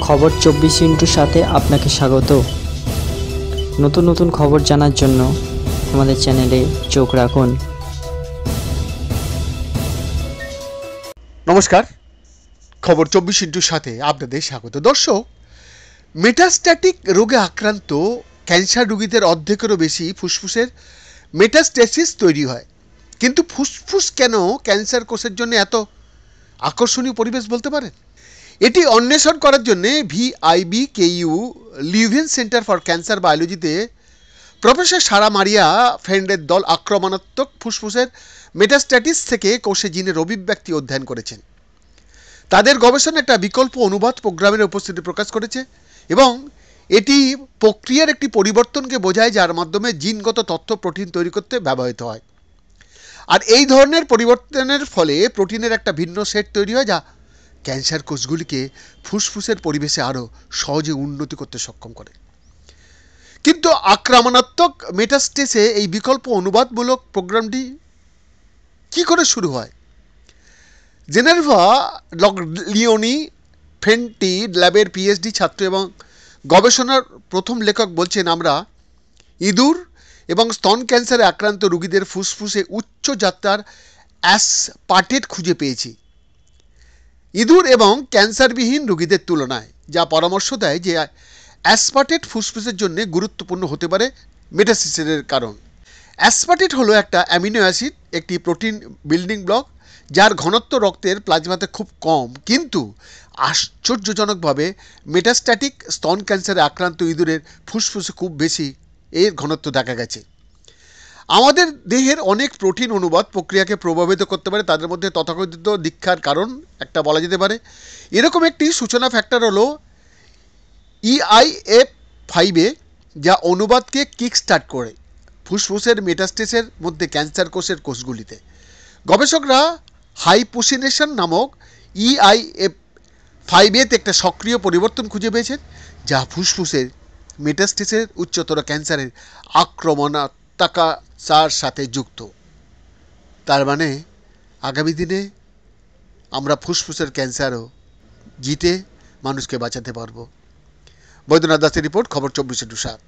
খবর 24 সাথে আপনাকে স্বাগত। নতুন নতুন খবর জানার জন্য আমাদের চ্যানেলে চোখ রাখুন। নমস্কার, খবর 24 সাথে আপনাদের স্বাগত। দর্শক, মেটাস্ট্যাটিক রোগে আক্রান্ত ক্যান্সার রোগীদের অর্ধেকেরও বেশি ফুসফুসের মেটাস্টেসিস তৈরি হয়। কিন্তু ফুসফুস কেন ক্যান্সার কোষের জন্য এত আকর্ষণীয় পরিবেশ বলতে পারেন? এটি অন্বেষণ করার জন্য VIBKU Leuven centre for cancer বায়োলজিতে প্রফেসর সারা মারিয়া ফ্রেন্ডের দল আক্রমণাত্মক ফুসফুসের মেটাস্ট্যাটিস থেকে কোষে জিনের অভিব্যক্তি অধ্যয়ন করেছেন। তাদের গবেষণা একটা বিকল্প অনুবাদ প্রোগ্রামের উপস্থিতি প্রকাশ করেছে এবং এটি প্রক্রিয়ার একটি পরিবর্তনকে বোঝায় যার মাধ্যমে জিনগত তথ্য প্রোটিন তৈরি করতে ব্যবহৃত হয়। আর এই ধরনের পরিবর্তনের ফলে প্রোটিনের একটা ভিন্ন সেট তৈরি হয় যা ক্যান্সার কোষগুলিকে ফুসফুসের পরিবেশে আরও সহজে উন্নতি করতে সক্ষম করে। কিন্তু আক্রমণাত্মক মেটাস্টেসে এই বিকল্প অনুবাদমূলক প্রোগ্রামটি কি করে শুরু হয়? জেনেভা লিওনি ফেন্টি ল্যাবের PhD ছাত্র এবং গবেষণার প্রথম লেখক বলছেন, আমরা ইঁদুর এবং স্তন ক্যান্সারে আক্রান্ত রোগীদের ফুসফুসে উচ্চ যাত্রার অ্যাসপার্টেট খুঁজে পেয়েছি ইঁদুর এবং ক্যান্সারবিহীন রোগীদের তুলনায়, যা পরামর্শ দেয় যে অ্যাসপার্টেট ফুসফুসের জন্য গুরুত্বপূর্ণ হতে পারে মেটাস্টেসিসের কারণ। অ্যাসপার্টেট হলো একটা অ্যামিনো অ্যাসিড, একটি প্রোটিন বিল্ডিং ব্লক যার ঘনত্ব রক্তের প্লাজমাতে খুব কম, কিন্তু আশ্চর্যজনকভাবে মেটাস্ট্যাটিক স্তন ক্যান্সারে আক্রান্ত ইঁদুরের ফুসফুসে খুব বেশি এর ঘনত্ব দেখা গেছে। আমাদের দেহের অনেক প্রোটিন অনুবাদ প্রক্রিয়াকে প্রভাবিত করতে পারে, তাদের মধ্যে তথাকথিত দীক্ষার কারণ একটা বলা যেতে পারে। এরকম একটি সূচনা ফ্যাক্টর হলো EIF5, যা অনুবাদকে কিক স্টার্ট করে ফুসফুসের মেটাস্টেসের মধ্যে ক্যান্সার কোষের কোষগুলিতে। গবেষকরা হাইপোসিনেশন নামক EIF5-তে একটা সক্রিয় পরিবর্তন খুঁজে পেয়েছেন যা ফুসফুসের মেটাস্টেসের উচ্চতর ক্যান্সারের আক্রমণাত্মকতার সাথে যুক্ত। তার মানে আগামী দিনে আমরা ফুসফুসের ক্যান্সারও জিতে মানুষকে বাঁচাতে পারবো। বৈদ্যনাথ দাসের রিপোর্ট, খবর 24/7।